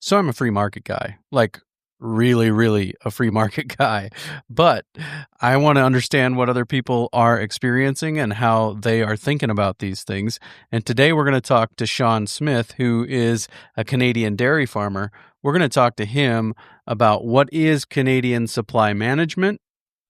So I'm a free market guy, like really, really a free market guy. But I want to understand what other people are experiencing and how they are thinking about these things. And today we're going to talk to Sean Smith, who is a Canadian dairy farmer. We're going to talk to him about what is Canadian supply management.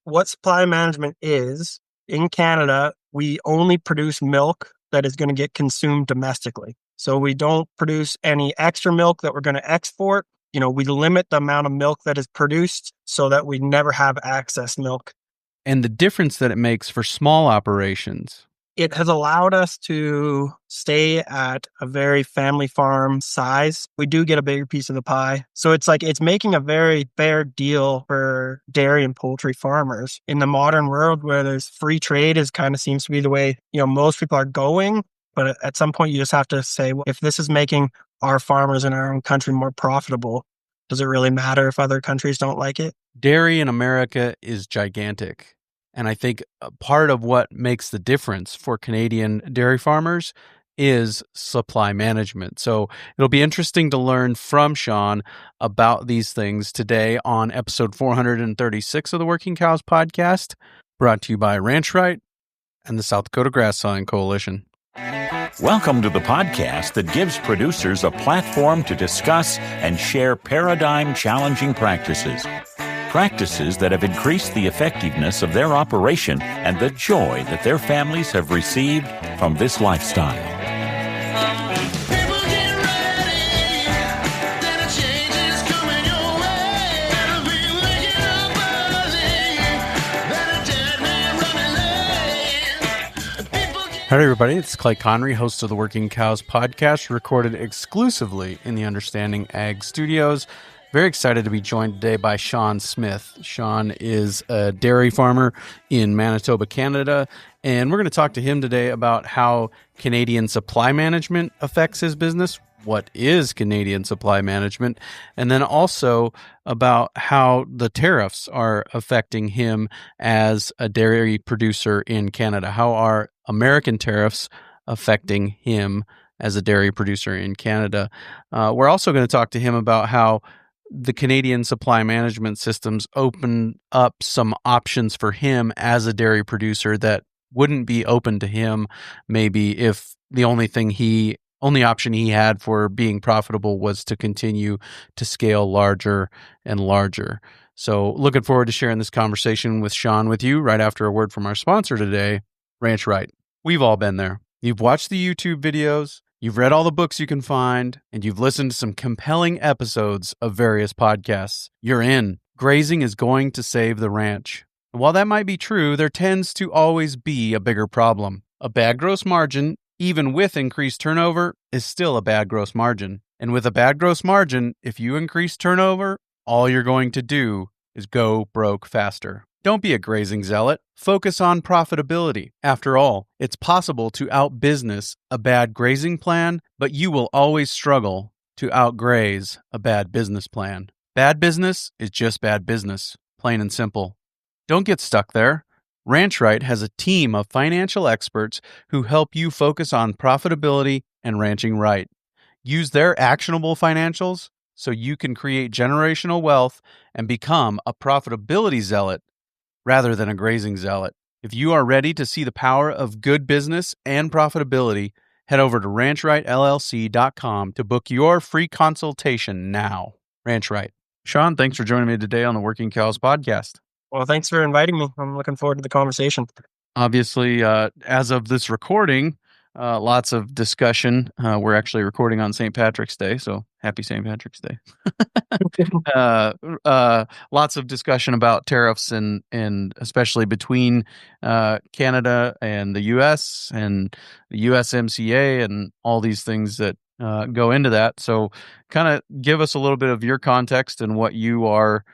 What supply management is in Canada, we only produce milk that is going to get consumed domestically. So we don't produce any extra milk that we're going to export. We limit the amount of milk that is produced so that we never have excess milk. And the difference that it makes for small operations. It has allowed us to stay at a very family farm size. We do get a bigger piece of the pie. So it's making a very fair deal for dairy and poultry farmers. In the modern world where there's free trade seems to be the way, most people are going. But at some point you just have to say, well, if this is making our farmers in our own country more profitable, does it really matter if other countries don't like it? Dairy in America is gigantic. And I think part of what makes the difference for Canadian dairy farmers is supply management. So it'll be interesting to learn from Sean about these things today on episode 436 of the Working Cows podcast, brought to you by Ranch Right and the South Dakota Grass Sawing Coalition. Welcome to the podcast that gives producers a platform to discuss and share paradigm-challenging practices that have increased the effectiveness of their operation and the joy that their families have received from this lifestyle. Hi, everybody. It's Clay Connery, host of the Working Cows podcast, recorded exclusively in the Understanding Ag Studios. Very excited to be joined today by Sean Smith. Sean is a dairy farmer in Manitoba, Canada, and we're going to talk to him today about how Canadian supply management affects his business. What is Canadian supply management? And then also about how the tariffs are affecting him as a dairy producer in Canada. How are American tariffs affecting him as a dairy producer in Canada? We're also going to talk to him about how the Canadian supply management systems open up some options for him as a dairy producer that wouldn't be open to him maybe if the only option he had for being profitable was to continue to scale larger and larger. So looking forward to sharing this conversation with Sean with you right after a word from our sponsor today, Ranch Right. We've all been there. You've watched the YouTube videos, you've read all the books you can find, and you've listened to some compelling episodes of various podcasts. You're in. Grazing is going to save the ranch. And while that might be true, there tends to always be a bigger problem. A bad gross margin, even with increased turnover, is still a bad gross margin. And with a bad gross margin, if you increase turnover, all you're going to do is go broke faster. Don't be a grazing zealot. Focus on profitability. After all, it's possible to outbusiness a bad grazing plan, but you will always struggle to outgraze a bad business plan. Bad business is just bad business, plain and simple. Don't get stuck there. Ranch Right has a team of financial experts who help you focus on profitability and ranching right. Use their actionable financials so you can create generational wealth and become a profitability zealot rather than a grazing zealot. If you are ready to see the power of good business and profitability, head over to ranchrightllc.com to book your free consultation now. Ranch Right. Sean, thanks for joining me today on the Working Cows podcast. Well, thanks for inviting me. I'm looking forward to the conversation. Obviously, as of this recording, lots of discussion. We're actually recording on St. Patrick's Day, so happy St. Patrick's Day. Lots of discussion about tariffs and especially between Canada and the U.S. and the USMCA and all these things that go into that. So kind of give us a little bit of your context and what you are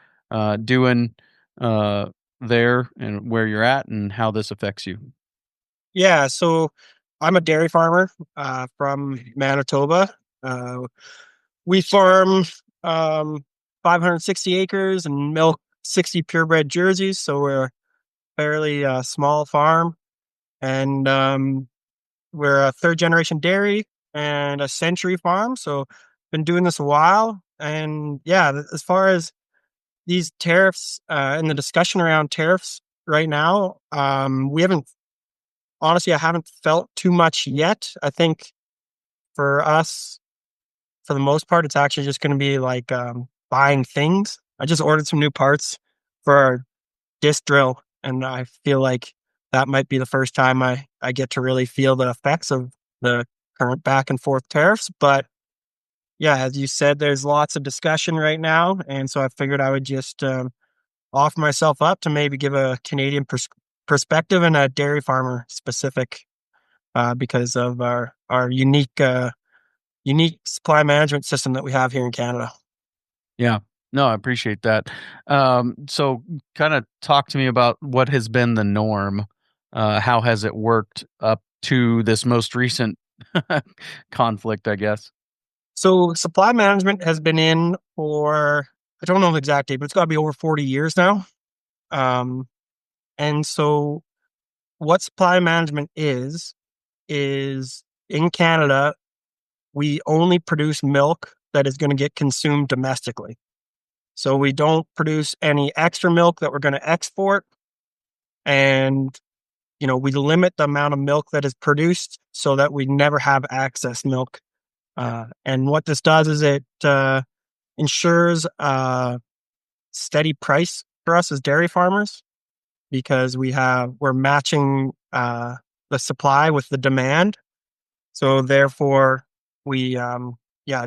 doing there and where you're at and how this affects you. Yeah, so I'm a dairy farmer from Manitoba. We farm 560 acres and milk 60 purebred jerseys, so we're a fairly small farm. And we're a third generation dairy and a century farm, so been doing this a while. And yeah, as far as these tariffs and the discussion around tariffs right now, we haven't, honestly, I haven't felt too much yet. I think for us, for the most part, it's actually just going to be like buying things. I just ordered some new parts for our disc drill, and I feel like that might be the first time I get to really feel the effects of the current back and forth tariffs. But yeah, as you said, there's lots of discussion right now. And so I figured I would just offer myself up to maybe give a Canadian perspective and a dairy farmer specific because of our unique supply management system that we have here in Canada. Yeah. No, I appreciate that. So kind of talk to me about what has been the norm. How has it worked up to this most recent conflict, I guess? So supply management has been in for, I don't know the exact date, but it's got to be over 40 years now. Um, and so what supply management is in Canada, we only produce milk that is going to get consumed domestically. So we don't produce any extra milk that we're going to export. And, we limit the amount of milk that is produced so that we never have excess milk. And what this does is it ensures a steady price for us as dairy farmers because we're matching the supply with the demand. So therefore, we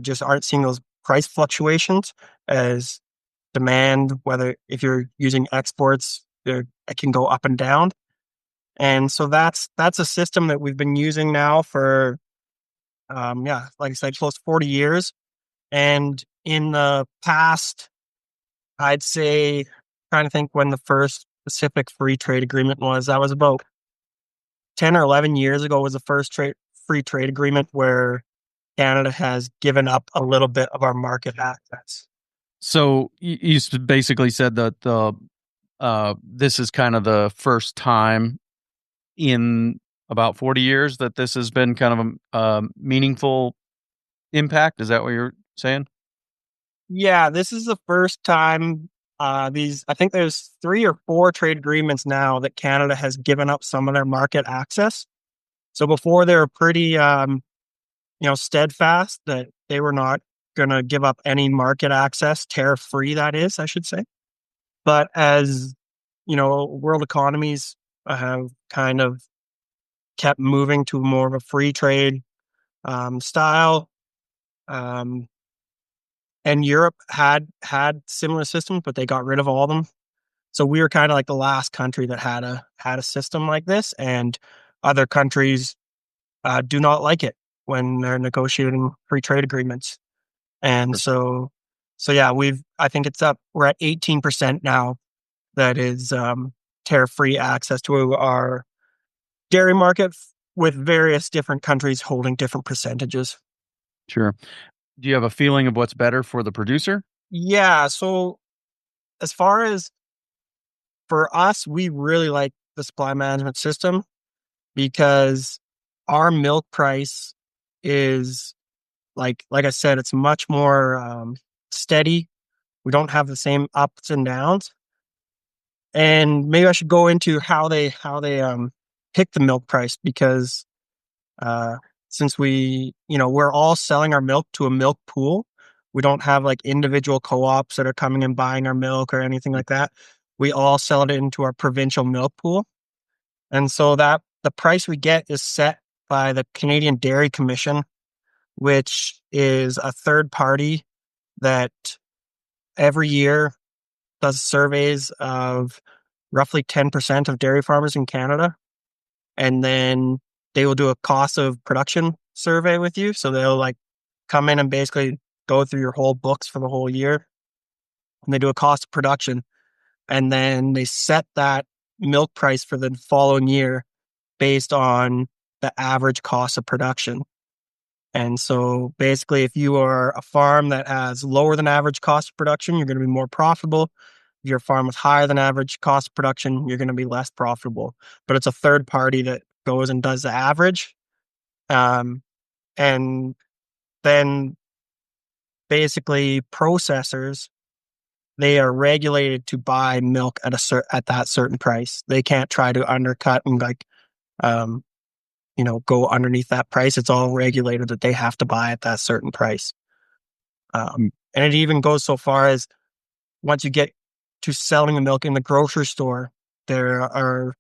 just aren't seeing those price fluctuations as demand. Whether if you're using exports, it can go up and down. And so that's a system that we've been using now for like I said, close to 40 years. And in the past, I'd say, trying to think when the first Pacific Free Trade Agreement was. That was about 10 or 11 years ago. Was the first free trade agreement where Canada has given up a little bit of our market access. So you basically said that this is kind of the first time in about 40 years that this has been kind of a meaningful impact. Is that what you're saying? Yeah, this is the first time. I think there's 3 or 4 trade agreements now that Canada has given up some of their market access. So before they were pretty, steadfast that they were not going to give up any market access, tariff free, that is, I should say. But as, world economies have kind of kept moving to more of a free trade style, and Europe had similar systems, but they got rid of all of them. So we were kind of like the last country that had a system like this, and other countries do not like it when they're negotiating free trade agreements. And so yeah, I think we're at 18% now that is tariff free access to our dairy market with various different countries holding different percentages. Sure. Do you have a feeling of what's better for the producer? Yeah. So as far as for us, we really like the supply management system because our milk price is like I said, it's much more steady. We don't have the same ups and downs. And maybe I should go into how they pick the milk price because since we're all selling our milk to a milk pool, we don't have like individual co-ops that are coming and buying our milk or anything like that. We all sell it into our provincial milk pool. And so that the price we get is set by the Canadian Dairy Commission, which is a third party that every year does surveys of roughly 10% of dairy farmers in Canada. And then they will do a cost of production survey with you. So they'll like come in and basically go through your whole books for the whole year. And they do a cost of production. And then they set that milk price for the following year based on the average cost of production. And so basically, if you are a farm that has lower than average cost of production, you're going to be more profitable. If you're a farm with higher than average cost of production, you're going to be less profitable. But it's a third party that goes and does the average. And then basically processors, they are regulated to buy milk at at that certain price. They can't try to undercut and um, go underneath that price. It's all regulated that they have to buy at that certain price. And it even goes so far as once you get to selling the milk in the grocery store, there are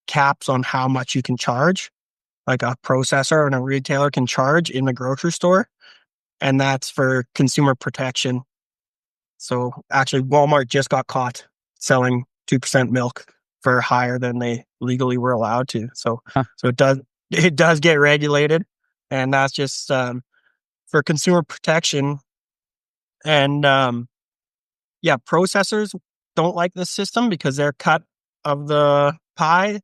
caps on how much you can charge, like a processor and a retailer can charge in the grocery store. And that's for consumer protection. So actually, Walmart just got caught selling 2% milk for higher than they legally were allowed to. So, Huh. so it does get regulated, and that's just for consumer protection. And processors don't like this system because their cut of the pie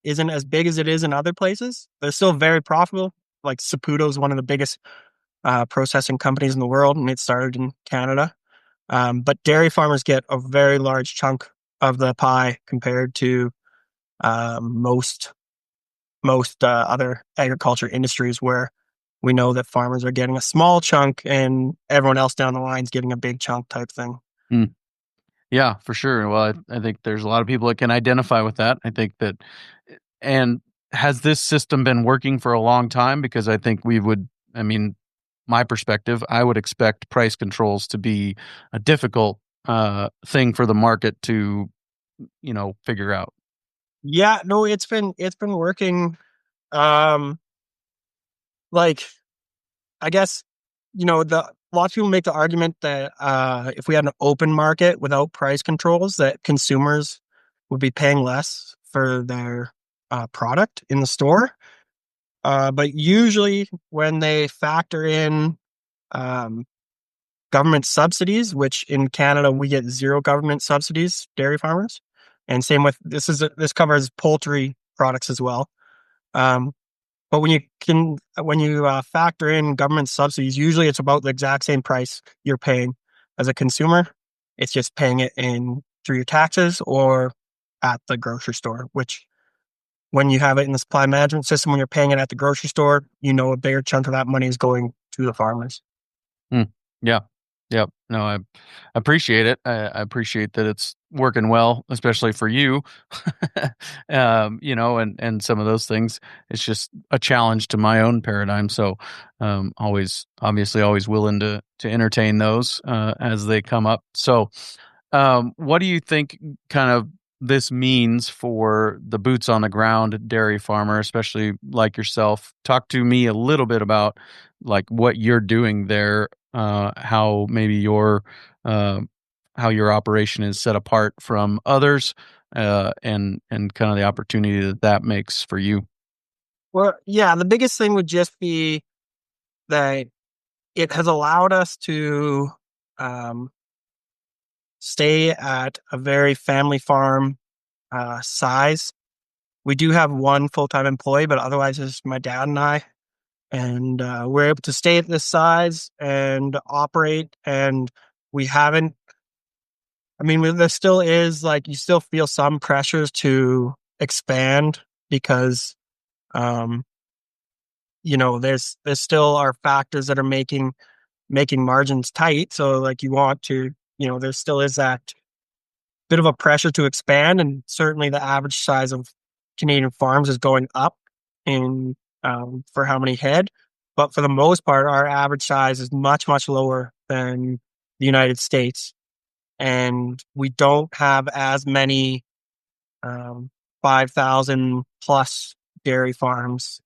isn't as big as it is in other places. They're still very profitable. Like Saputo is one of the biggest processing companies in the world, and it started in Canada. But dairy farmers get a very large chunk of the pie compared to most other agriculture industries, where we know that farmers are getting a small chunk and everyone else down the line is getting a big chunk type thing. Yeah, for sure. Well, I think there's a lot of people that can identify with that. I think that, and has this system been working for a long time? Because I think my perspective, I would expect price controls to be a difficult thing for the market to, figure out. Yeah, no, it's been working. Um, like I guess lots of people make the argument that if we had an open market without price controls, that consumers would be paying less for their product in the store. But usually, when they factor in um, government subsidies, which in Canada we get zero government subsidies, dairy farmers, and same with this covers poultry products as well. Um, but when you factor in government subsidies, usually it's about the exact same price you're paying as a consumer. It's just paying it in through your taxes or at the grocery store, which when you have it in the supply management system, when you're paying it at the grocery store, a bigger chunk of that money is going to the farmers. Yeah. Yep. No, I appreciate it. I appreciate that it's working well, especially for you. And some of those things, it's just a challenge to my own paradigm. So, always willing to entertain those as they come up. So, what do you think kind of this means for the boots on the ground dairy farmer, especially like yourself? Talk to me a little bit about like what you're doing there, how maybe how your operation is set apart from others, and kind of the opportunity that makes for you. Well, yeah, the biggest thing would just be that it has allowed us to um, stay at a very family farm size. We do have one full-time employee, but otherwise it's my dad and I. And we're able to stay at this size and operate. And we haven't, there still is you still feel some pressures to expand because, um, there's still are factors that are making margins tight. So you want to, there still is that bit of a pressure to expand, and certainly the average size of Canadian farms is going up in for how many head. But for the most part, our average size is much, much lower than the United States. And we don't have as many 5,000 plus dairy farms.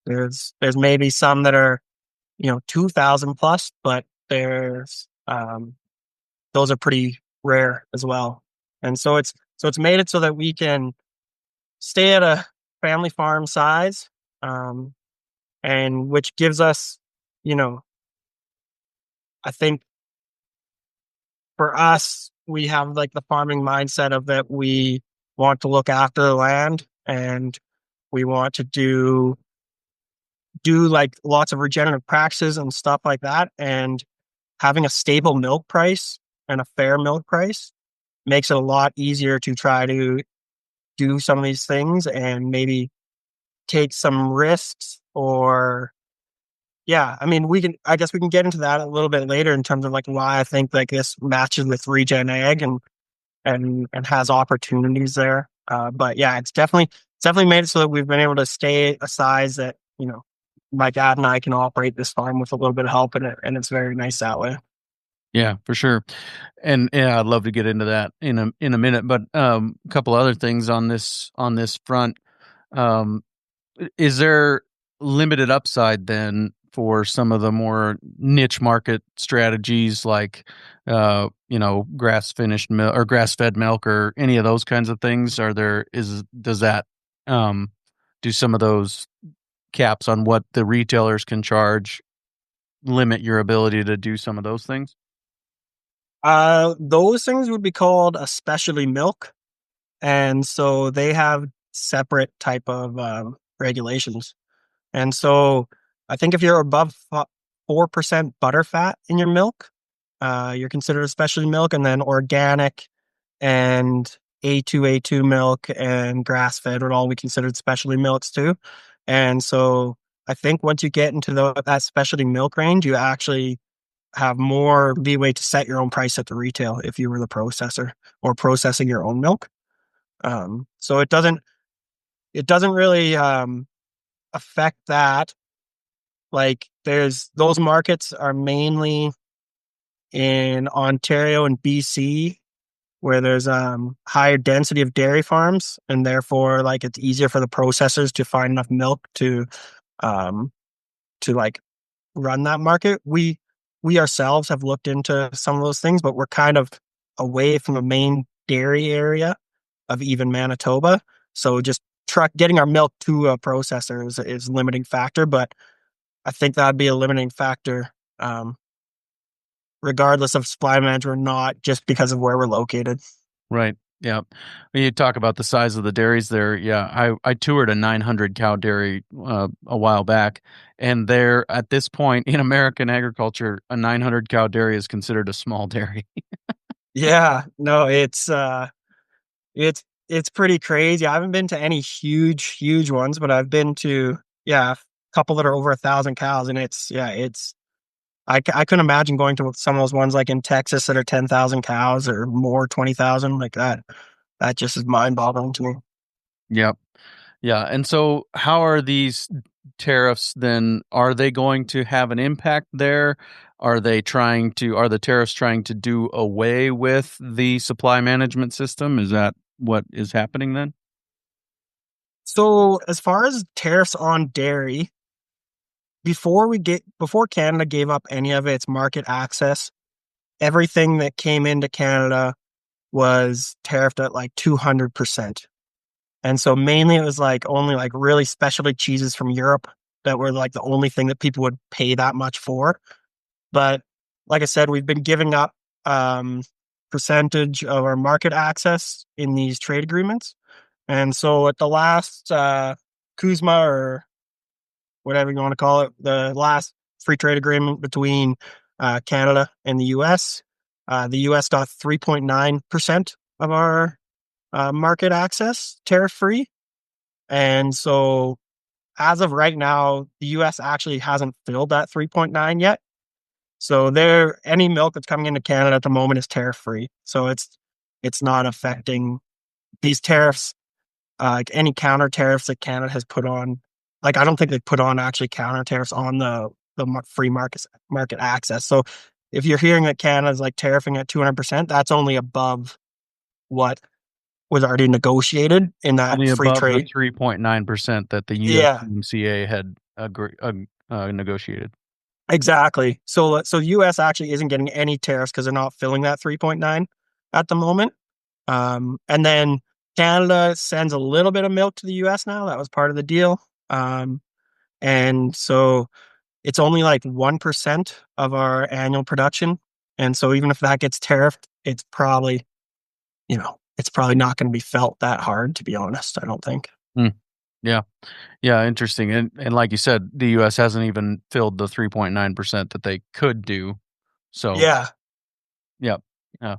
There's maybe some that are 2,000 plus, but there's those are pretty rare as well. And so it's made it so that we can stay at a family farm size, and which gives us, I think for us, we have the farming mindset of that we want to look after the land, and we want to do lots of regenerative practices and stuff like that. And having a stable milk price and a fair milk price makes it a lot easier to try to do some of these things and maybe take some risks or Yeah, I mean, I guess we can get into that a little bit later in terms of like why I think like this matches with Regen Ag and has opportunities there. But yeah, it's definitely made it so that we've been able to stay a size that, my dad and I can operate this farm with a little bit of help in it, and it's very nice that way. Yeah, for sure. And yeah, I'd love to get into that in a minute. But a couple other things on this front. Um, is there limited upside then for some of the more niche market strategies like grass finished milk or grass fed milk or any of those kinds of things? Does that do some of those caps on what the retailers can charge limit your ability to do some of those things? Those things would be called a specialty milk, and so they have separate type of regulations. And so I think if you're above 4% butter fat in your milk, you're considered a specialty milk, and then organic and A2 milk and grass fed would all be considered specialty milks too. And so I think once you get into that specialty milk range, you actually have more leeway to set your own price at the retail if you were the processor or processing your own milk. So it doesn't really affect that. Like there's those markets are mainly in Ontario and BC where there's higher density of dairy farms, and therefore like it's easier for the processors to find enough milk um to like run that market. We ourselves have looked into some of those things, but we're kind of away from the main dairy area of even Manitoba. So just truck getting our milk to a processor is a limiting factor, but I think that'd be a limiting factor, regardless of supply management or not, just because of where we're located. Right. Yeah. When you talk about the size of the dairies there, yeah, I toured a 900 cow dairy a while back, and there at this point in American agriculture, a 900 cow dairy is considered a small dairy. Yeah, no, it's pretty crazy. I haven't been to any huge ones, but I've been to, yeah, a couple that are over 1,000 cows, and I couldn't imagine going to some of those ones like in Texas that are 10,000 cows or more, 20,000 like that. That just is mind boggling to me. Yep. Yeah. And so how are these tariffs then? Are they going to have an impact there? Are the tariffs trying to do away with the supply management system? Is that what is happening then? So as far as tariffs on dairy, before Canada gave up any of its market access, everything that came into Canada was tariffed at like 200%. And so mainly it was like only like really specialty cheeses from Europe that were like the only thing that people would pay that much for. But like I said, we've been giving up um, percentage of our market access in these trade agreements. And so at the last Kuzma or whatever you want to call it, the last free trade agreement between Canada and the US got 3.9% of our market access tariff free. And so as of right now, the US actually hasn't filled that 3.9 yet. So any milk that's coming into Canada at the moment is tariff free. So it's not affecting these tariffs, like any counter tariffs that Canada has put on. Like I don't think they put on actually counter tariffs on the free market access. So if you're hearing that Canada's like tariffing at 200%, that's only above what was already negotiated in that Only free above the trade. 3.9% that the Yeah, USMCA had negotiated. exactly. So US actually isn't getting any tariffs because they're not filling that 3.9 at the moment. And then Canada sends a little bit of milk to the US now. That was part of the deal. And so it's only like 1% of our annual production. And so even if that gets tariffed, it's probably not going to be felt that hard, to be honest, I don't think. Hmm. Yeah. Yeah, interesting. And like you said, the US hasn't even filled the 3.9% that they could do. So, Yeah. yeah. Yeah.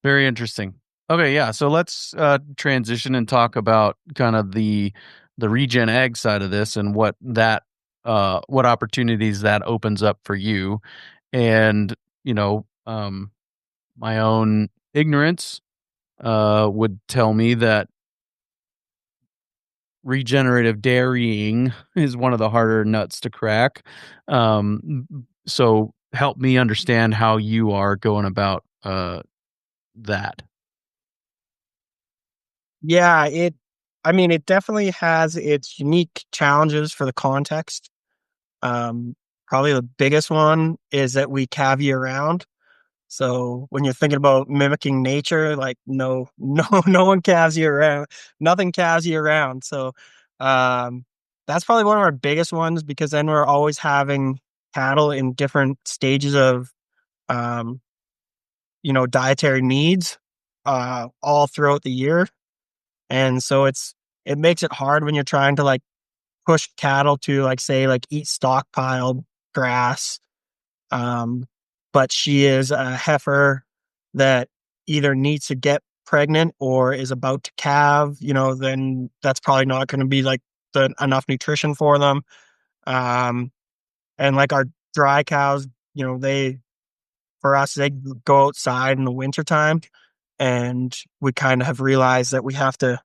Very interesting. Okay, yeah. So let's transition and talk about kind of the regen ag side of this and what that what opportunities that opens up for you. And, my own ignorance would tell me that regenerative dairying is one of the harder nuts to crack. So help me understand how you are going about that. Yeah, it definitely has its unique challenges for the context. Um, Probably the biggest one is that we calve year round. So when you're thinking about mimicking nature, like no one calves year round. Nothing calves year round. So um, that's probably one of our biggest ones because then we're always having cattle in different stages of um, dietary needs all throughout the year. And so it makes it hard when you're trying to like push cattle to like say like eat stockpiled grass. Um, but she is a heifer that either needs to get pregnant or is about to calve, then that's probably not going to be like enough nutrition for them. Um, and like our dry cows, for us, they go outside in the wintertime and we kind of have realized that we have to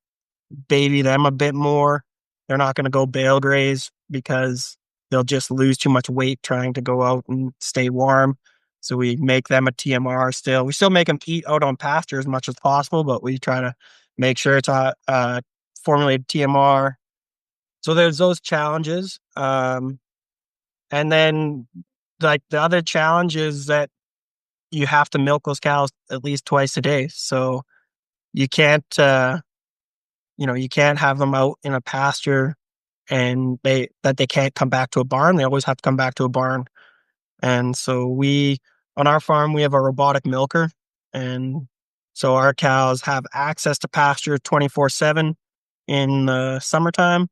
baby them a bit more. They're not going to go bale graze because they'll just lose too much weight trying to go out and stay warm. So we make them a TMR still. We still make them eat out on pasture as much as possible, but we try to make sure it's a formulated TMR. So there's those challenges. And then like the other challenge is that you have to milk those cows at least twice a day. So you can't, you can't have them out in a pasture and they can't come back to a barn. They always have to come back to a barn. And so on our farm, we have a robotic milker. And so our cows have access to pasture 24/7 in the summertime,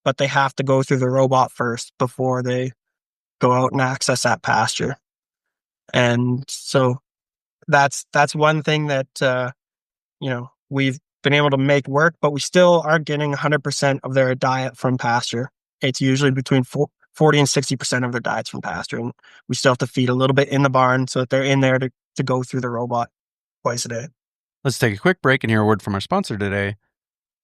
but they have to go through the robot first before they go out and access that pasture. And so that's one thing that, we've been able to make work, but we still aren't getting 100% of their diet from pasture. It's usually between 40 and 60% of their diets from pasture. And we still have to feed a little bit in the barn so that they're in there to go through the robot twice a day. Let's take a quick break and hear a word from our sponsor today,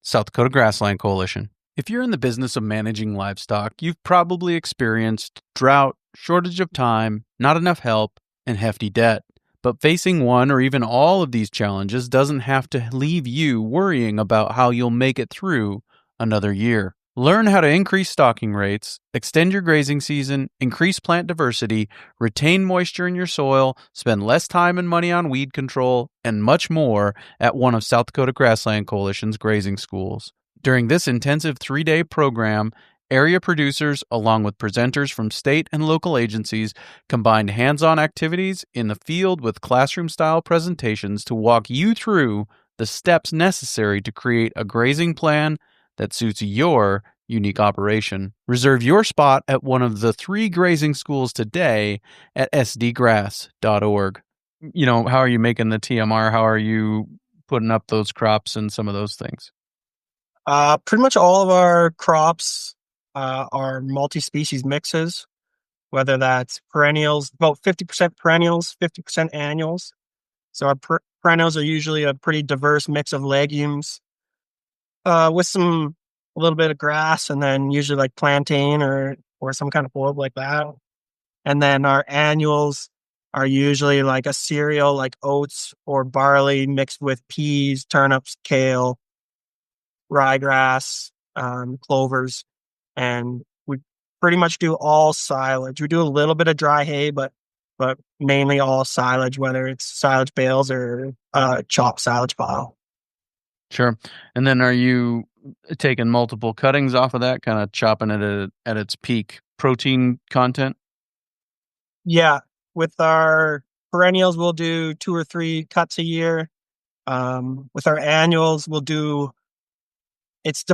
South Dakota Grassland Coalition. If you're in the business of managing livestock, you've probably experienced drought, shortage of time, not enough help, and hefty debt. But facing one or even all of these challenges doesn't have to leave you worrying about how you'll make it through another year. Learn how to increase stocking rates, extend your grazing season, increase plant diversity, retain moisture in your soil, spend less time and money on weed control, and much more at one of South Dakota Grassland Coalition's grazing schools. During this intensive 3-day program, area producers, along with presenters from state and local agencies, combined hands-on activities in the field with classroom-style presentations to walk you through the steps necessary to create a grazing plan that suits your unique operation. Reserve your spot at one of the 3 grazing schools today at sdgrass.org. How are you making the TMR? How are you putting up those crops and some of those things? Pretty much all of our crops are multi-species mixes, whether that's perennials, about 50% perennials, 50% annuals. So our perennials are usually a pretty diverse mix of legumes with a little bit of grass, and then usually like plantain or some kind of bulb like that. And then our annuals are usually like a cereal like oats or barley mixed with peas, turnips, kale, ryegrass, clovers, and we pretty much do all silage. We do a little bit of dry hay, but mainly all silage, whether it's silage bales or chopped silage pile. Sure. And then are you taking multiple cuttings off of that, kind of chopping it at its peak protein content? Yeah. With our perennials, we'll do 2 or 3 cuts a year. With our annuals, we'll do it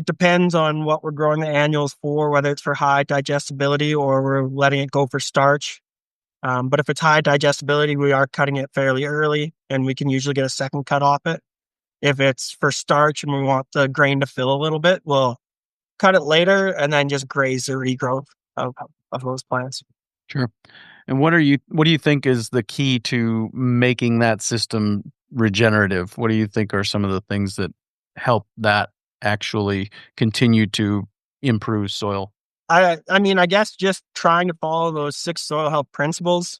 depends on what we're growing the annuals for, whether it's for high digestibility or we're letting it go for starch. But if it's high digestibility, we are cutting it fairly early and we can usually get a second cut off it. If it's for starch and we want the grain to fill a little bit, we'll cut it later and then just graze the regrowth. of, of those plants. Sure. And what do you think is the key to making that system regenerative? What do you think are some of the things that help that actually continue to improve soil? I mean, I guess just trying to follow those 6 soil health principles.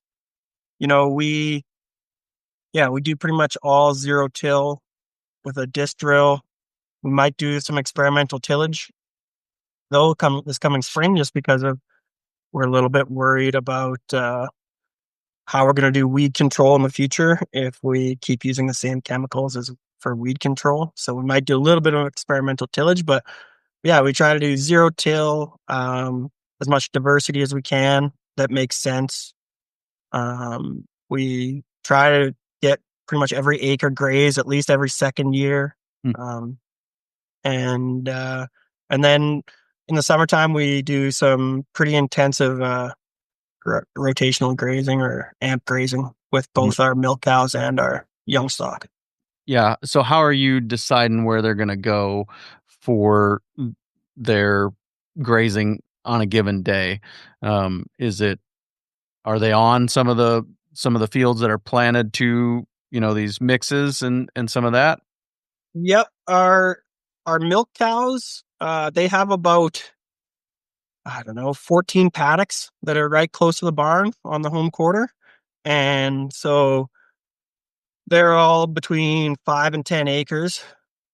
You know, we do pretty much all zero till with a disc drill. We might do some experimental tillage though this coming spring, just because of we're a little bit worried about how we're going to do weed control in the future if we keep using the same chemicals as for weed control. So we might do a little bit of experimental tillage, but yeah, we try to do zero till, as much diversity as we can that makes sense. We try to get pretty much every acre grazed at least every second year. Mm. Um, and then in the summertime, we do some pretty intensive rotational grazing or amp grazing with both our milk cows and our young stock. Yeah. So how are you deciding where they're going to go for their grazing on a given day? Are they on some of the fields that are planted to, these mixes and some of that? Yep. Our milk cows, they have about, I don't know, 14 paddocks that are right close to the barn on the home quarter. And so they're all between 5 and 10 acres.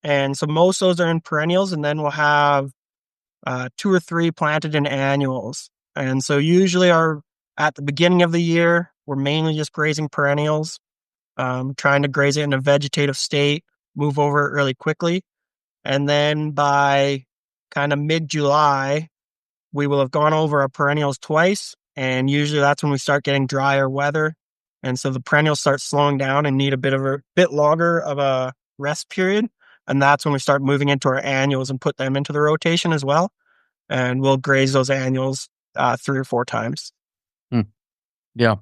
And so most of those are in perennials, and then we'll have 2 or 3 planted in annuals. And so usually at the beginning of the year, we're mainly just grazing perennials, trying to graze it in a vegetative state, move over it really quickly. And then by kind of mid-July, we will have gone over our perennials twice. And usually that's when we start getting drier weather. And so the perennials start slowing down and need a bit longer of a rest period. And that's when we start moving into our annuals and put them into the rotation as well. And we'll graze those annuals 3 or 4 times. Yeah.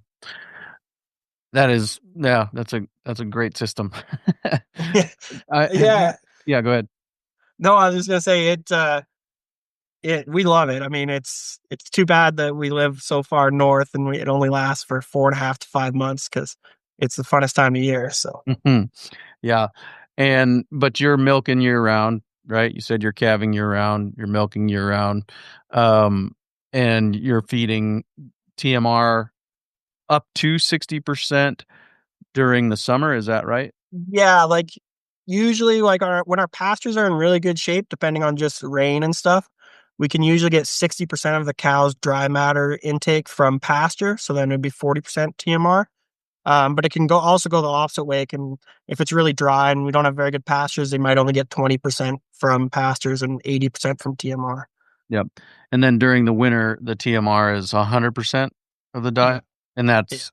That's a great system. Yeah. Yeah, go ahead. No, I was just gonna say we love it. I mean, it's too bad that we live so far north and it only lasts for 4.5 to 5 months because it's the funnest time of year. So Yeah. But you're milking year round, right? You said you're calving year round, you're milking year round, and you're feeding TMR up to 60% during the summer. Is that right? yeah, like usually like when our pastures are in really good shape, depending on just rain and stuff, we can usually get 60% of the cow's dry matter intake from pasture. So then it'd be 40% TMR. But it can also go the opposite way. If it's really dry and we don't have very good pastures, they might only get 20% from pastures and 80% from TMR. Yep. And then during the winter, the TMR is 100% of the diet, and that's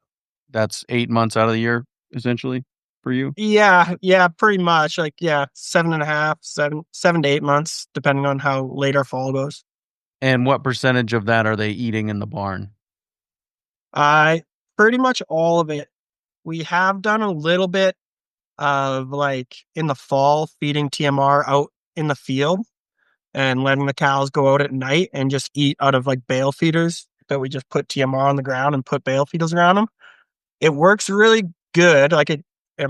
8 months out of the year, essentially, for you. Yeah, pretty much. Like 7.5, 7 to 8 months, depending on how late our fall goes. And what percentage of that are they eating in the barn? Pretty much all of it. We have done a little bit of like in the fall feeding TMR out in the field and letting the cows go out at night and just eat out of like bale feeders that we just put TMR on the ground and put bale feeders around them. It works really good. I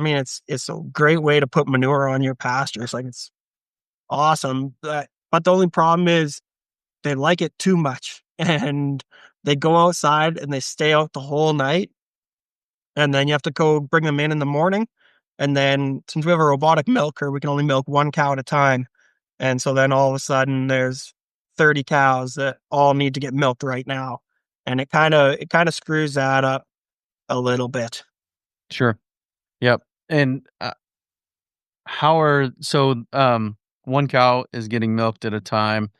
mean, it's a great way to put manure on your pastures. Like it's awesome. But the only problem is they like it too much and they go outside and they stay out the whole night. And then you have to go bring them in the morning. And then since we have a robotic milker, we can only milk 1 cow at a time. And so then all of a sudden there's 30 cows that all need to get milked right now. And it kind of screws that up a little bit. Sure. Yep. And one cow is getting milked at a time,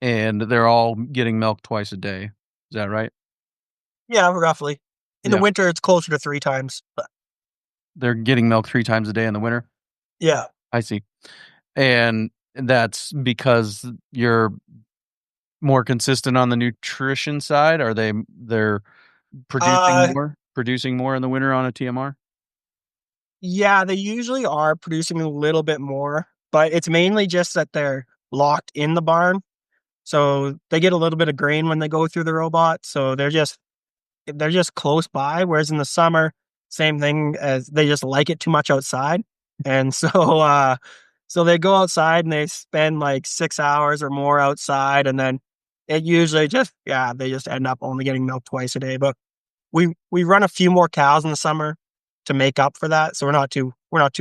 and they're all getting milked twice a day. Is that right? Yeah, roughly. In the Yeah. winter, it's closer to 3 times. But They're getting milked 3 times a day in the winter? yeah. I see. And that's because you're more consistent on the nutrition side? Are they're producing more in the winter on a TMR? Yeah, they usually are producing a little bit more, but it's mainly just that they're locked in the barn. So they get a little bit of grain when they go through the robot. So they're just close by. Whereas in the summer, same thing as they just like it too much outside. And so, so they go outside and they spend like 6 hours or more outside. And then it usually they just end up only getting milk twice a day. But we run a few more cows in the summer to make up for that. So we're not too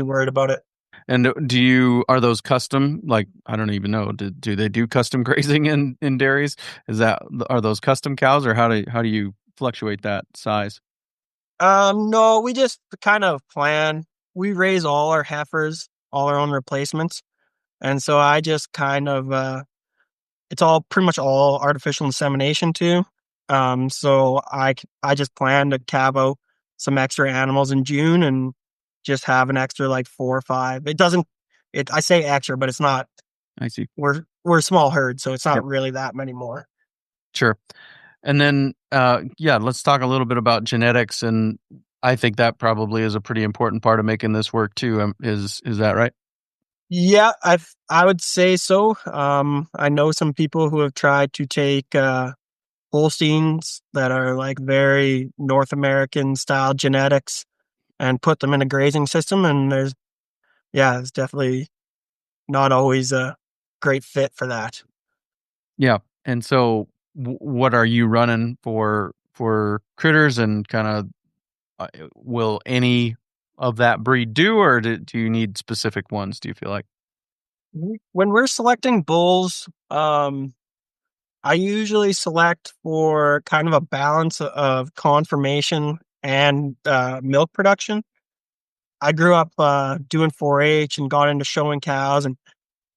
worried about it. And are those custom? Like, I don't even know. Do they do custom grazing in dairies? Are those custom cows, or how do you fluctuate that size? No, we just kind of plan. We raise all our heifers, all our own replacements. And so I just kind of, it's all pretty much all artificial insemination too. So I just plan to calve out some extra animals in June and just have an extra like 4 or 5. I say extra, but it's not, I see. we're a small herd, so it's not Yep. really that many more. Sure. And then, let's talk a little bit about genetics. And I think that probably is a pretty important part of making this work too. Is that right? Yeah, I would say so. I know some people who have tried to take Holsteins that are like very North American style genetics and put them in a grazing system, and it's definitely not always a great fit for that. Yeah. And so, what are you running for critters, and kind of will any of that breed do, or do you need specific ones? Do you feel like? When we're selecting bulls, I usually select for kind of a balance of conformation and milk production. I grew up doing 4-H and got into showing cows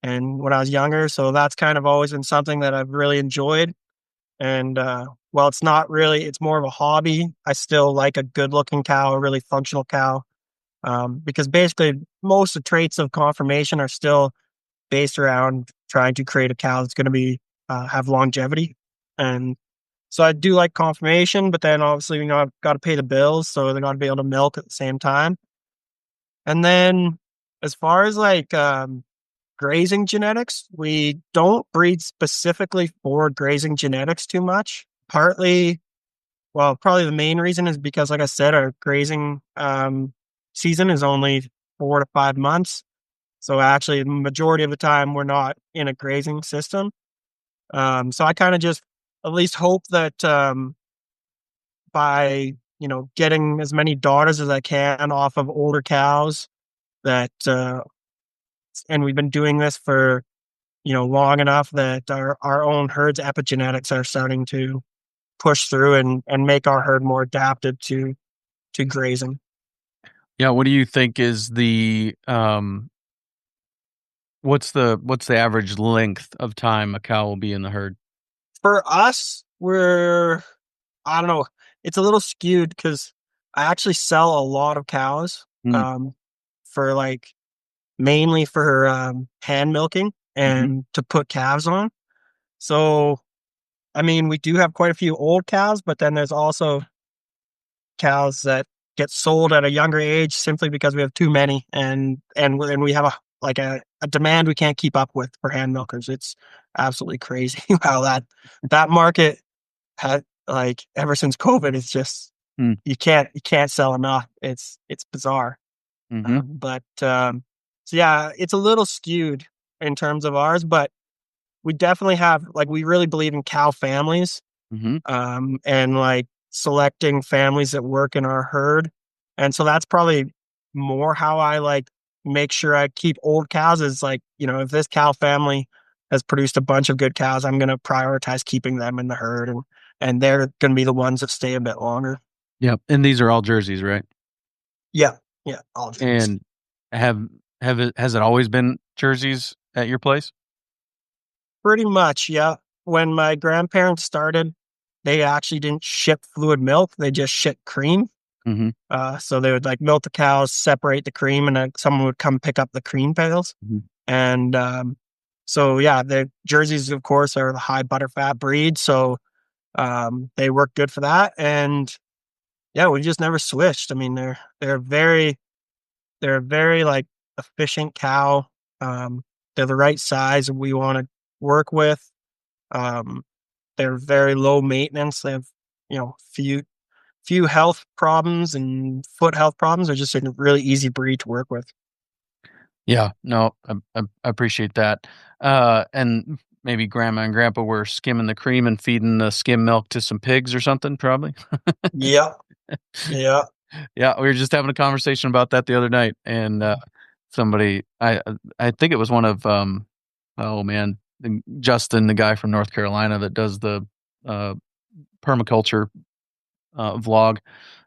and when I was younger, so that's kind of always been something that I've really enjoyed. And while it's not really, it's more of a hobby. I still like a good-looking cow, a really functional cow, because basically most of the traits of conformation are still based around trying to create a cow that's going to be have longevity. And so I do like conformation, but then obviously I've got to pay the bills, so they got to be able to milk at the same time. And then as far as like grazing genetics, we don't breed specifically for grazing genetics too much. Probably the main reason is because, like I said, our grazing season is only 4 to 5 months. So actually, the majority of the time, we're not in a grazing system. So I kind of just at least hope that by getting as many daughters as I can off of older cows, that and we've been doing this for long enough that our own herd's epigenetics are starting to push through and make our herd more adapted to grazing. Yeah. What do you think is the what's the average length of time a cow will be in the herd? For us, I don't know, it's a little skewed because I actually sell a lot of cows for like mainly for hand milking and to put calves on. So, I mean, we do have quite a few old cows, but then there's also cows that get sold at a younger age simply because we have too many and we have a demand we can't keep up with for hand milkers. It's absolutely crazy how that market had like ever since COVID, it's just you can't sell enough. It's bizarre. So yeah, it's a little skewed in terms of ours, but we definitely have we really believe in cow families, and like selecting families that work in our herd. And so that's probably more how I make sure I keep old cows is if this cow family has produced a bunch of good cows, I'm going to prioritize keeping them in the herd and they're going to be the ones that stay a bit longer. Yeah. And these are all jerseys, right? Yeah. Yeah. All jerseys. And has it always been jerseys at your place? Pretty much. Yeah. When my grandparents started, they actually didn't ship fluid milk. They just shipped cream. So they would milk the cows, separate the cream, and then someone would come pick up the cream pails. And so yeah, the jerseys, of course, are the high butterfat breed. So they work good for that. And yeah, we just never switched. I mean, they're a very efficient cow. They're the right size we want to work with. They're very low maintenance. They have, few health problems and foot health problems. They're just a really easy breed to work with. Yeah, no, I appreciate that. And maybe grandma and grandpa were skimming the cream and feeding the skim milk to some pigs or something, probably. Yeah. Yeah. Yeah, we were just having a conversation about that the other night, and somebody, I think it was one of, oh man, Justin, the guy from North Carolina that does the permaculture vlog.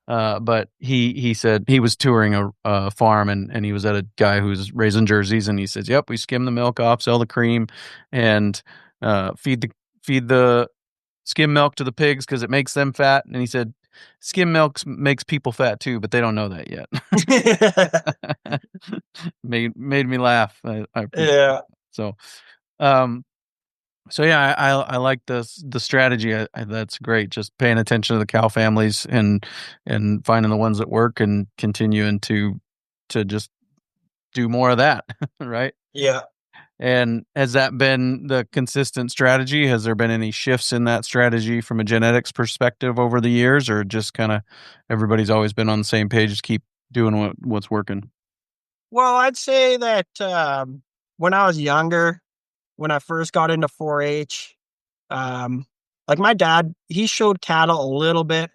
But he said he was touring a farm and he was at a guy who's raising jerseys, and he says, "Yep, we skim the milk off, sell the cream, and feed the skim milk to the pigs because it makes them fat." And he said, "Skim milk makes people fat too, but they don't know that yet." made me laugh. I appreciate Yeah. it. So, um, so yeah, I like the strategy. That's great. Just paying attention to the cow families and finding the ones that work and continuing to just do more of that, right? Yeah. And has that been the consistent strategy? Has there been any shifts in that strategy from a genetics perspective over the years, or just kind of everybody's always been on the same page, just keep doing what's working? Well, I'd say that when I was younger, when I first got into 4-H, like my dad, he showed cattle a little bit,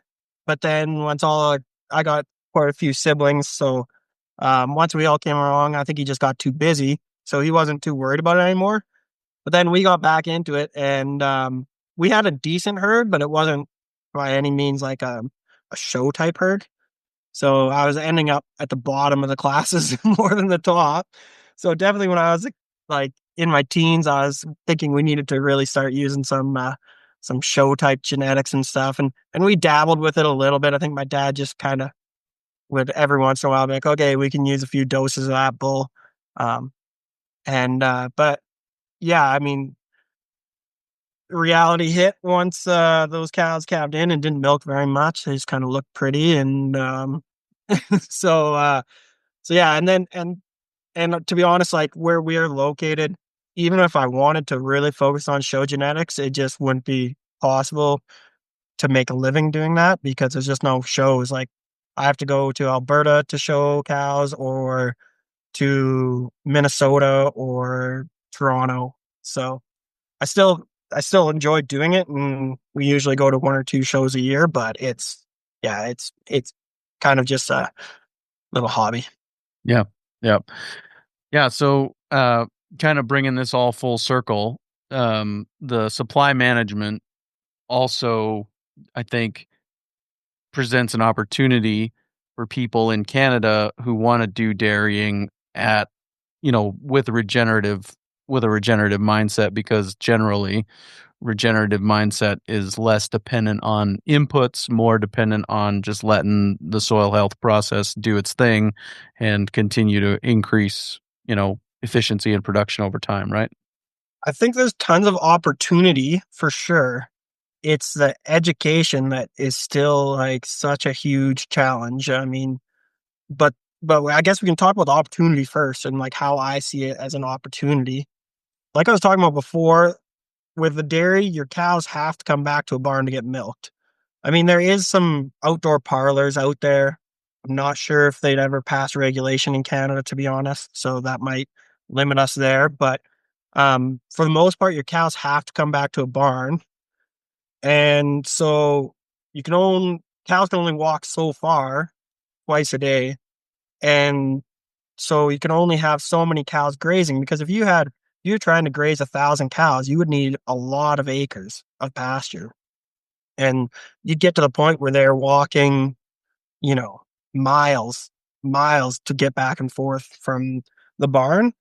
but then I got quite a few siblings, so once we all came along, I think he just got too busy, so he wasn't too worried about it anymore. But then we got back into it, and we had a decent herd, but it wasn't by any means like a show type herd. So I was ending up at the bottom of the classes more than the top. So definitely when I was like in my teens, I was thinking we needed to really start using some show type genetics and stuff. And we dabbled with it a little bit. I think my dad just kind of would every once in a while be like, okay, we can use a few doses of that bull. Um, but yeah, I mean, reality hit once those cows calved in and didn't milk very much. They just kind of looked pretty. And so so yeah, and to be honest, like where we are located, even if I wanted to really focus on show genetics, it just wouldn't be possible to make a living doing that because there's just no shows. Like I have to go to Alberta to show cows or to Minnesota or Toronto. So I still enjoy doing it, and we usually go to one or two shows a year, but it's kind of just a little hobby. Yeah, yeah, yeah. So, kind of bringing this all full circle, the supply management also, I think, presents an opportunity for people in Canada who want to do dairying at, with a regenerative mindset, because generally regenerative mindset is less dependent on inputs, more dependent on just letting the soil health process do its thing and continue to increase, efficiency and production over time, right? I think there's tons of opportunity for sure. It's the education that is still like such a huge challenge. I mean, but I guess we can talk about the opportunity first and like how I see it as an opportunity. Like I was talking about before, with the dairy, your cows have to come back to a barn to get milked. I mean, there is some outdoor parlors out there. I'm not sure if they'd ever pass regulation in Canada, to be honest. So that might limit us there. But for the most part, your cows have to come back to a barn. And so cows can only walk so far twice a day. And so you can only have so many cows grazing because if you're trying to graze 1,000 cows, you would need a lot of acres of pasture. And you'd get to the point where they're walking, you know, miles, miles to get back and forth from the barn.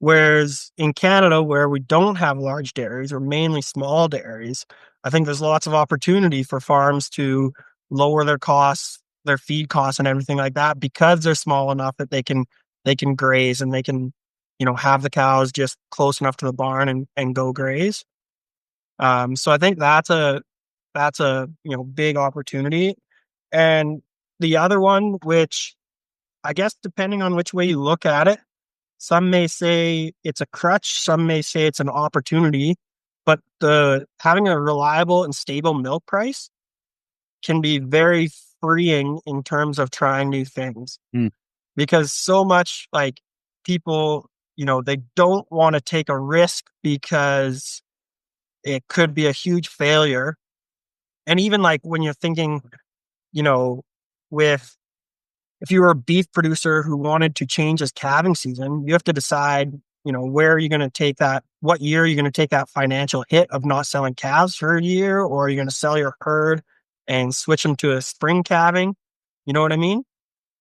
Whereas in Canada, where we don't have large dairies, or mainly small dairies, I think there's lots of opportunity for farms to lower their costs, their feed costs and everything like that, because they're small enough that they can graze and they can, have the cows just close enough to the barn and go graze. So I think that's a big opportunity. And the other one, which I guess depending on which way you look at it, some may say it's a crutch, some may say it's an opportunity, but the having a reliable and stable milk price can be very freeing in terms of trying new things. Mm. Because so much like people, they don't want to take a risk because it could be a huge failure. And even like when you're thinking, you know, with if you were a beef producer who wanted to change his calving season, you have to decide, where are you going to take that? What year are you going to take that financial hit of not selling calves for a year, or are you going to sell your herd and switch them to a spring calving? You know what I mean?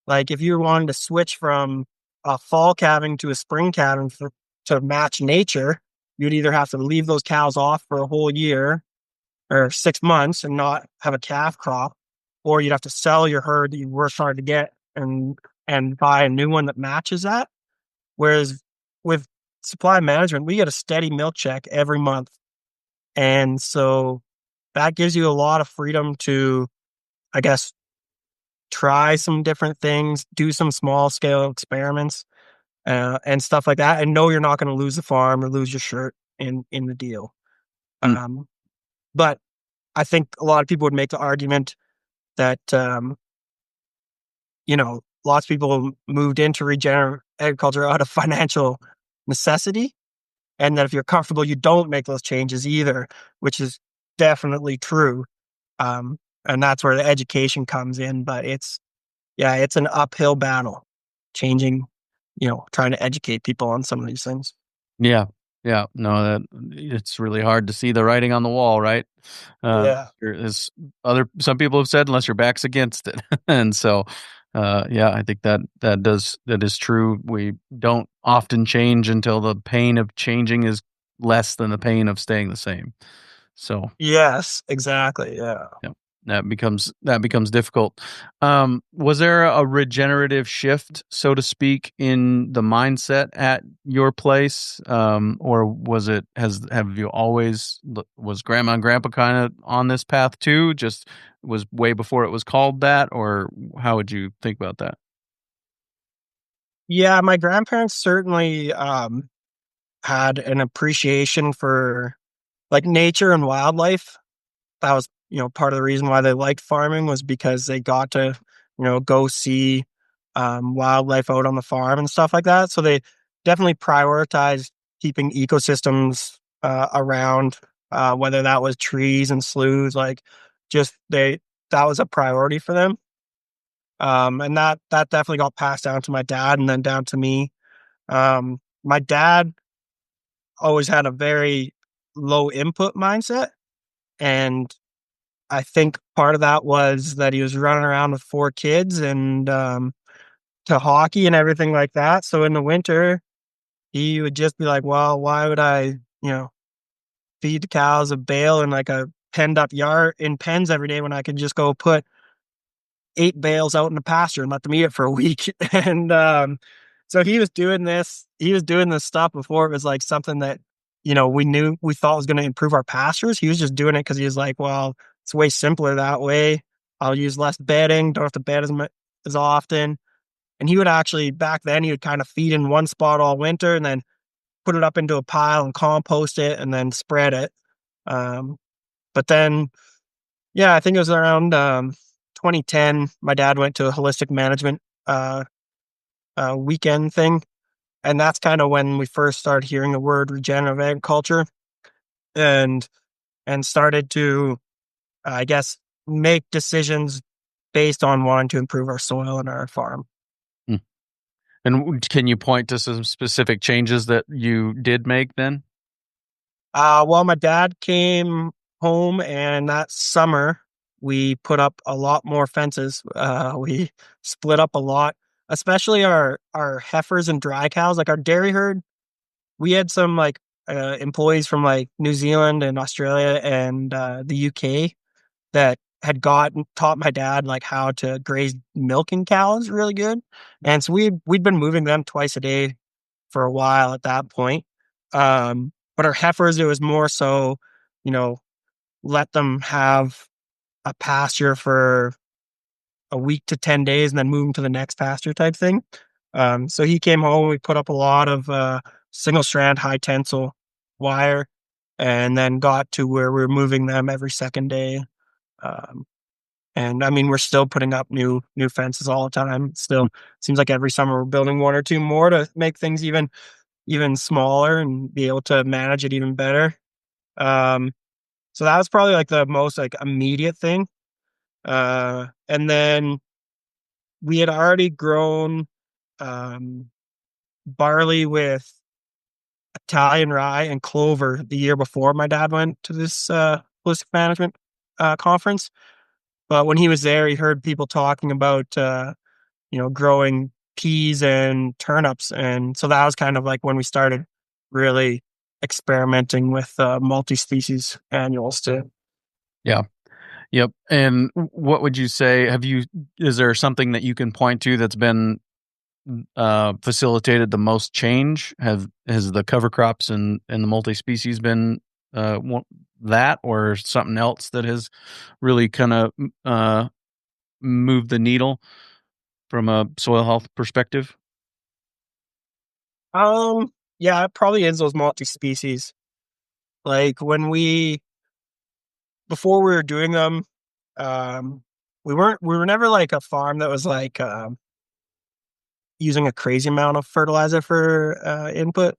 Like if you wanted to switch from a fall calving to a spring calving to match nature, you'd either have to leave those cows off for a whole year or 6 months and not have a calf crop, or you'd have to sell your herd that you worked hard to get and buy a new one that matches that. Whereas with supply management, we get a steady milk check every month. And so that gives you a lot of freedom to, I guess, try some different things, do some small scale experiments, and stuff like that, and know you're not going to lose the farm or lose your shirt in the deal. Mm. But I think a lot of people would make the argument that lots of people moved into regenerative agriculture out of financial necessity, and that if you're comfortable, you don't make those changes either, which is definitely true. And that's where the education comes in. But it's an uphill battle, changing, trying to educate people on some of these things. Yeah. Yeah. No, that it's really hard to see the writing on the wall, right? Yeah. As some people have said, unless your back's against it. And so, I think that is true. We don't often change until the pain of changing is less than the pain of staying the same. So, Yes, exactly. Yeah. yeah, that becomes difficult. Was there a regenerative shift, so to speak, in the mindset at your place, or have you always was grandma and grandpa kind of on this path too? Just was way before it was called that, or how would you think about that? Yeah, my grandparents certainly had an appreciation for like nature and wildlife. That was, part of the reason why they liked farming, was because they got to, go see wildlife out on the farm and stuff like that. So they definitely prioritized keeping ecosystems around, whether that was trees and sloughs, like just that was a priority for them. And that definitely got passed down to my dad and then down to me. My dad always had a very low input mindset, and I think part of that was that he was running around with 4 kids and to hockey and everything like that. So in the winter, he would just be like, "Well, why would I, feed the cows a bale in like a penned up yard in pens every day when I could just go put 8 bales out in the pasture and let them eat it for a week?" And so he was doing this. He was doing this stuff before it was like something that we thought was going to improve our pastures. He was just doing it because he was like, "Well, it's way simpler that way. I'll use less bedding. Don't have to bed as often." And he would actually, back then, he would kind of feed in one spot all winter and then put it up into a pile and compost it and then spread it. But then, yeah, I think it was around 2010. My dad went to a holistic management weekend thing, and that's kind of when we first started hearing the word regenerative agriculture, and started to, I guess, make decisions based on wanting to improve our soil and our farm. Mm. And can you point to some specific changes that you did make then? Well, my dad came home, and that summer we put up a lot more fences. We split up a lot, especially our heifers and dry cows. Like our dairy herd, we had some like employees from like New Zealand and Australia and the UK that had taught my dad like how to graze milking cows really good, and so we'd been moving them twice a day for a while at that point. But our heifers, it was more so, you know, let them have a pasture for a week to 10 days and then move them to the next pasture type thing. So he came home, we put up a lot of single strand high tensile wire, and then got to where we were moving them every second day. And I mean, we're still putting up new fences all the time. Still seems like every summer we're building one or two more to make things even smaller and be able to manage it even better. So that was probably like the most like immediate thing. And then we had already grown barley with Italian rye and clover the year before my dad went to this holistic management conference. But when he was there, he heard people talking about growing peas and turnips, and so that was kind of like when we started really experimenting with multi-species annuals too. Yeah. Yep. And what would you say? Is there something that you can point to that's been facilitated the most change? Has the cover crops and the multi-species been that, or something else that has really kind of moved the needle from a soil health perspective? Yeah, it probably is those multi-species. Like before we were doing them, we were never like a farm that was like using a crazy amount of fertilizer for input,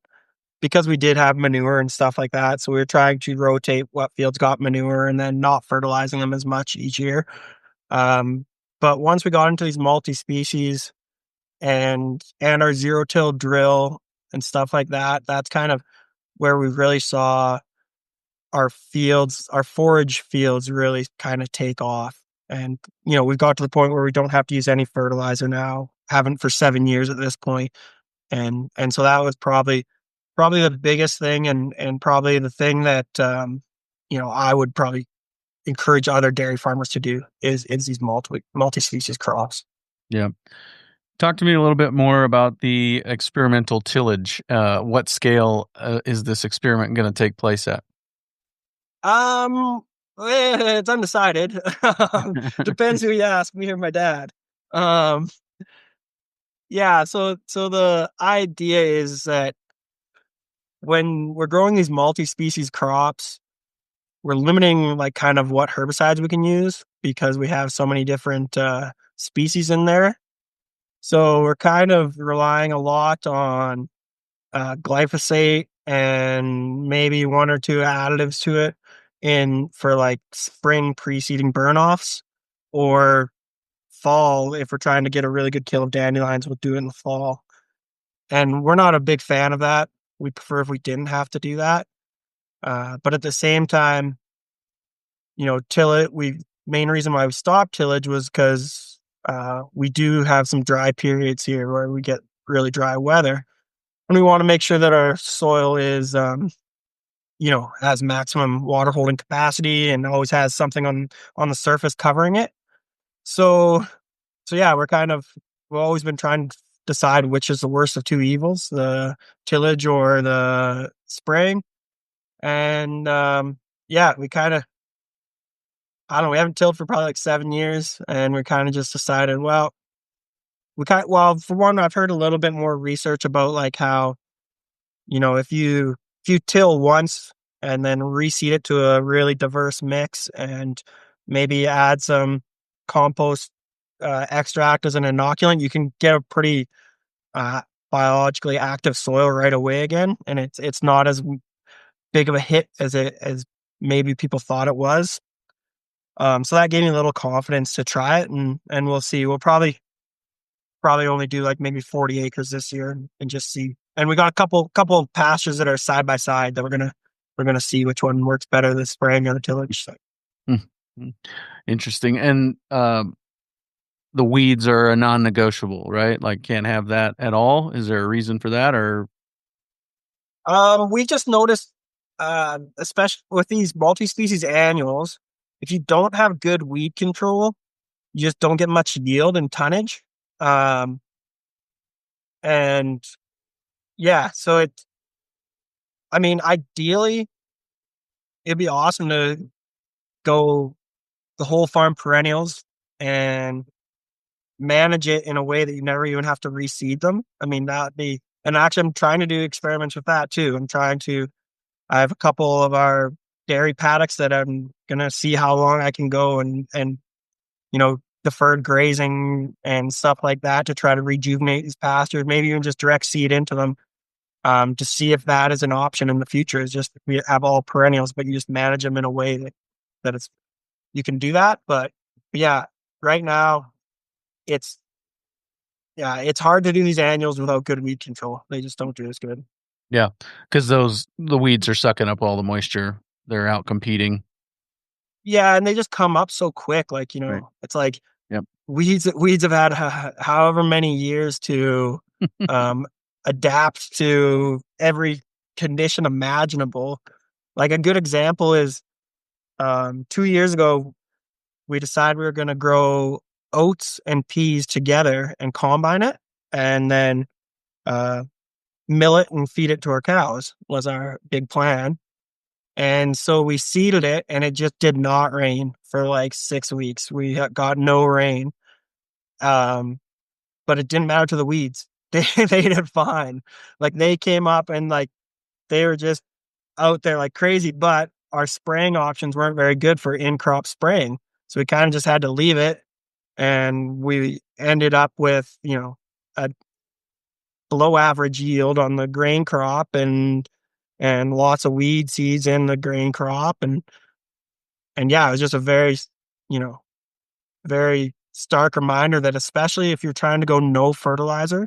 because we did have manure and stuff like that. So we were trying to rotate what fields got manure and then not fertilizing them as much each year. But once we got into these multi-species and our zero-till drill and stuff like that, that's kind of where we really saw our forage fields really kind of take off. And, we've got to the point where we don't have to use any fertilizer now, haven't for 7 years at this point. And so that was probably the biggest thing, and probably the thing that, I would probably encourage other dairy farmers to do is these multi-species crops. Yeah. Talk to me a little bit more about the experimental tillage. What scale is this experiment going to take place at? It's undecided. Depends who you ask, me or my dad. Um, yeah, so the idea is that when we're growing these multi-species crops, we're limiting like kind of what herbicides we can use because we have so many different species in there. So we're kind of relying a lot on glyphosate and maybe one or two additives to it for like spring preceding burn-offs, or fall if we're trying to get a really good kill of dandelions, we'll do it in the fall. And we're not a big fan of that. We prefer if we didn't have to do that. But at the same time, main reason why we stopped tillage was because we do have some dry periods here where we get really dry weather. And we want to make sure that our soil is, has maximum water holding capacity and always has something on the surface covering it. So yeah, we've always been trying to decide which is the worst of two evils, the tillage or the spraying. And yeah, we kind of, I don't know, we haven't tilled for probably like 7 years, and we kind of just decided, well, for one, I've heard a little bit more research about like how, if you till once and then reseed it to a really diverse mix and maybe add some compost extract as an inoculant, you can get a pretty uh, biologically active soil right away again, and it's not as big of a hit as maybe people thought it was. So that gave me a little confidence to try it, and we'll see. We'll probably only do like maybe 40 acres this year and just see. And we got a couple of pastures that are side by side that we're gonna see which one works better, the spraying or the tillage. So. Mm-hmm. Interesting. And the weeds are a non-negotiable, right? Like can't have that at all. Is there a reason for that, or? We just noticed, especially with these multi-species annuals, if you don't have good weed control, you just don't get much yield and tonnage. Um, and yeah, so I mean, ideally, it'd be awesome to go the whole farm perennials and manage it in a way that you never even have to reseed them. I mean, and actually I'm trying to do experiments with that too. I'm trying to I have a couple of our dairy paddocks that I'm gonna see how long I can go and deferred grazing and stuff like that to try to rejuvenate these pastures. Maybe even just direct seed into them to see if that is an option in the future. Is just we have all perennials, but you just manage them in a way that it's you can do that. But yeah, right now it's it's hard to do these annuals without good weed control. They just don't do as good. Yeah, because the weeds are sucking up all the moisture. They're out competing. Yeah, and they just come up so quick. Like, Right. it's like Yep. weeds have had however many years to adapt to every condition imaginable. Like a good example is 2 years ago, we decided we were going to grow oats and peas together and combine it, and then uh, mill it and feed it to our cows was our big plan. And so we seeded it, and it just did not rain for like 6 weeks. We got no rain, but it didn't matter to the weeds. They did fine. Like they came up and like they were just out there like crazy. But our spraying options weren't very good for in crop spraying, so we kind of just had to leave it, and we ended up with a below average yield on the grain crop and lots of weed seeds in the grain crop and yeah, it was just a very, you know, very stark reminder that especially if you're trying to go no fertilizer,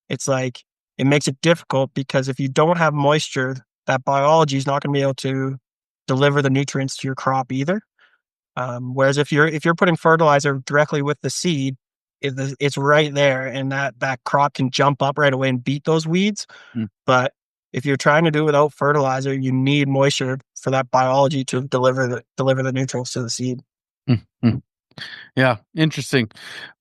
it's like it makes it difficult because if you don't have moisture, that biology is not going to be able to deliver the nutrients to your crop either. Whereas if you're putting fertilizer directly with the seed, it's right there, and that crop can jump up right away and beat those weeds. Mm. But if you're trying to do it without fertilizer, you need moisture for that biology to deliver the nutrients to the seed. Mm. Yeah, interesting.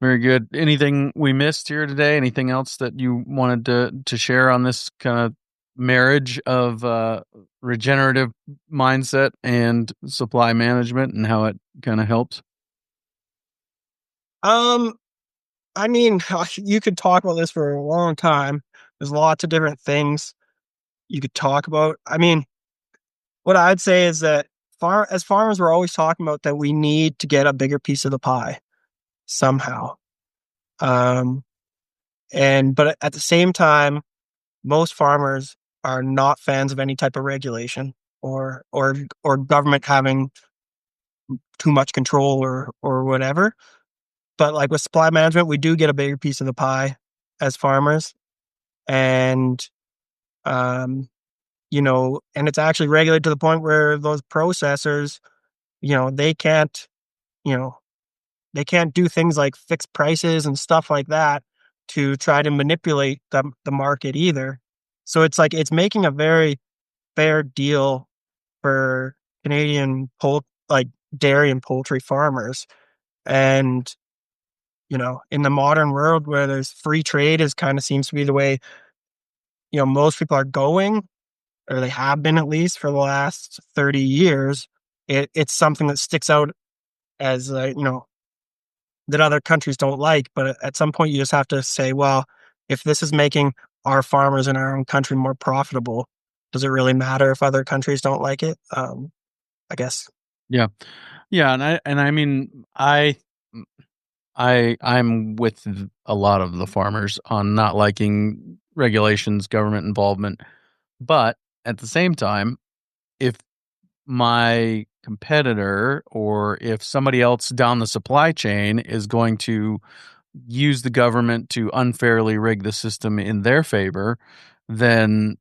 Very good. Anything we missed here today? Anything else that you wanted to share on this kind of marriage of regenerative mindset and supply management and how it kind of helps? I mean, you could talk about this for a long time. There's lots of different things you could talk about. I mean, what I'd say is that as farmers, we're always talking about that we need to get a bigger piece of the pie somehow. Um, but at the same time, most farmers are not fans of any type of regulation or government having too much control or whatever. But like with supply management, we do get a bigger piece of the pie as farmers, and and it's actually regulated to the point where those processors, they can't, you know, they can't do things like fixed prices and stuff like that to try to manipulate the market either. So it's like it's making a very fair deal for Canadian like dairy and poultry farmers. And in the modern world where there's free trade is kind of seems to be the way most people are going, or they have been at least for the last 30 years. It's something that sticks out as that other countries don't like. But at some point, you just have to say, well, if this is making our farmers in our own country more profitable, does it really matter if other countries don't like it? I guess. Yeah. Yeah, and I mean I'm with a lot of the farmers on not liking regulations, government involvement. But at the same time, if my competitor or if somebody else down the supply chain is going to use the government to unfairly rig the system in their favor, then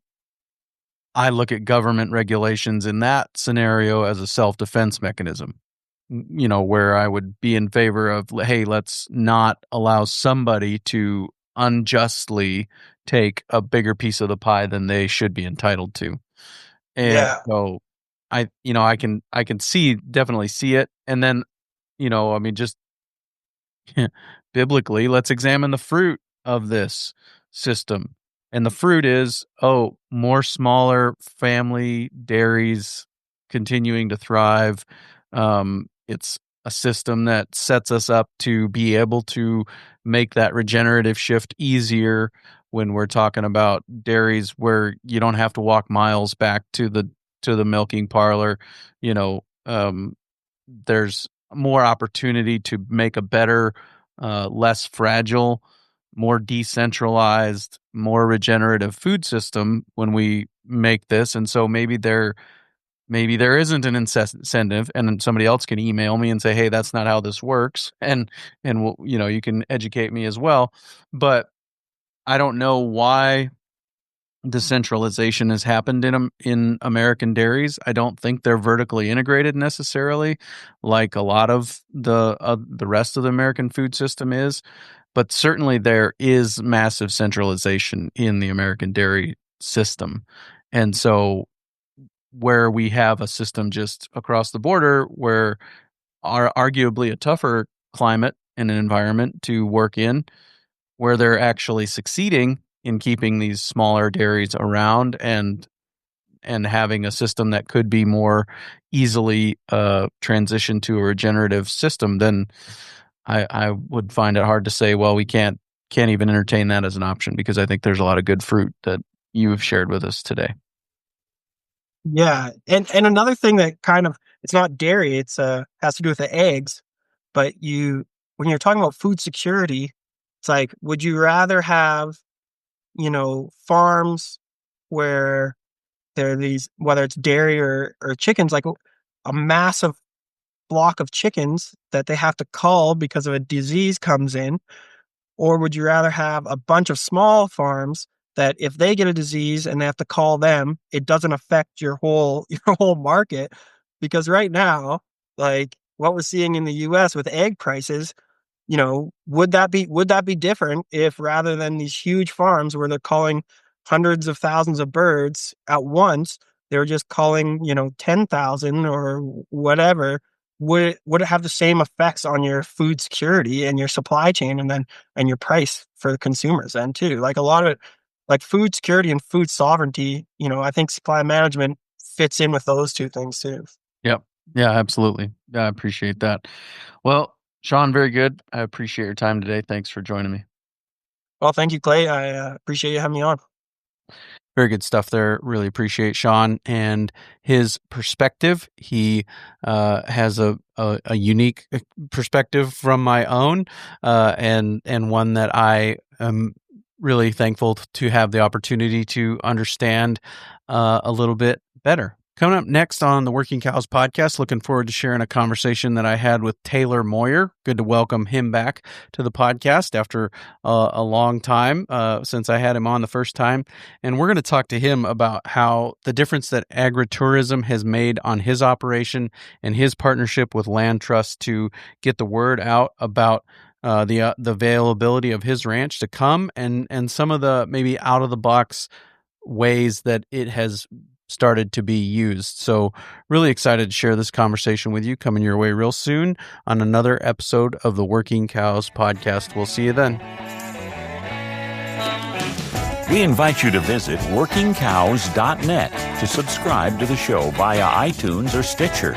I look at government regulations in that scenario as a self-defense mechanism. Where I would be in favor of, hey, let's not allow somebody to unjustly take a bigger piece of the pie than they should be entitled to. And so I can definitely see it. And then, I mean, just biblically, let's examine the fruit of this system. And the fruit is, more smaller family dairies continuing to thrive. It's a system that sets us up to be able to make that regenerative shift easier when we're talking about dairies where you don't have to walk miles back to to the milking parlor, there's more opportunity to make a better, less fragile, more decentralized, more regenerative food system when we make this. And so maybe there isn't an incentive, and then somebody else can email me and say, hey, that's not how this works. And we'll, you can educate me as well. But I don't know why the centralization has happened in American dairies. I don't think they're vertically integrated necessarily, like a lot of the rest of the American food system is. But certainly there is massive centralization in the American dairy system, and so where we have a system just across the border where are arguably a tougher climate and an environment to work in, where they're actually succeeding in keeping these smaller dairies around and having a system that could be more easily transitioned to a regenerative system, then I would find it hard to say, well, we can't even entertain that as an option, because I think there's a lot of good fruit that you have shared with us today. Yeah. And another thing that kind of, it's not dairy, it's has to do with the eggs, but when you're talking about food security, it's like, would you rather have, farms where there are these, whether it's dairy or chickens, like a massive flock of chickens that they have to cull because of a disease comes in? Or would you rather have a bunch of small farms that if they get a disease and they have to call them, it doesn't affect your whole market? Because right now, like what we're seeing in the US with egg prices, would that be different if, rather than these huge farms where they're calling hundreds of thousands of birds at once, they were just calling, 10,000 or whatever? Would it have the same effects on your food security and your supply chain, and your price for the consumers then too? Like a lot of it, like food security and food sovereignty, I think supply management fits in with those two things too. Yep. Yeah, absolutely. I appreciate that. Well, Sean, very good. I appreciate your time today. Thanks for joining me. Well, thank you, Clay. I appreciate you having me on. Very good stuff there. Really appreciate Sean and his perspective. He has a unique perspective from my own, and one that I am really thankful to have the opportunity to understand a little bit better. Coming up next on the Working Cows podcast, looking forward to sharing a conversation that I had with Taylor Moyer. Good to welcome him back to the podcast after a long time since I had him on the first time. And we're going to talk to him about how the difference that agritourism has made on his operation and his partnership with Land Trust to get the word out about the availability of his ranch to come, and some of the maybe out of the box ways that it has started to be used. So really excited to share this conversation with you, coming your way real soon on another episode of the Working Cows podcast. We'll see you then. We invite you to visit workingcows.net to subscribe to the show via iTunes or Stitcher.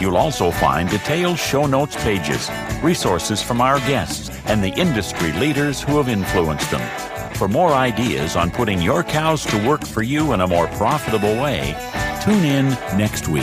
You'll also find detailed show notes pages, resources from our guests, and the industry leaders who have influenced them. For more ideas on putting your cows to work for you in a more profitable way, tune in next week.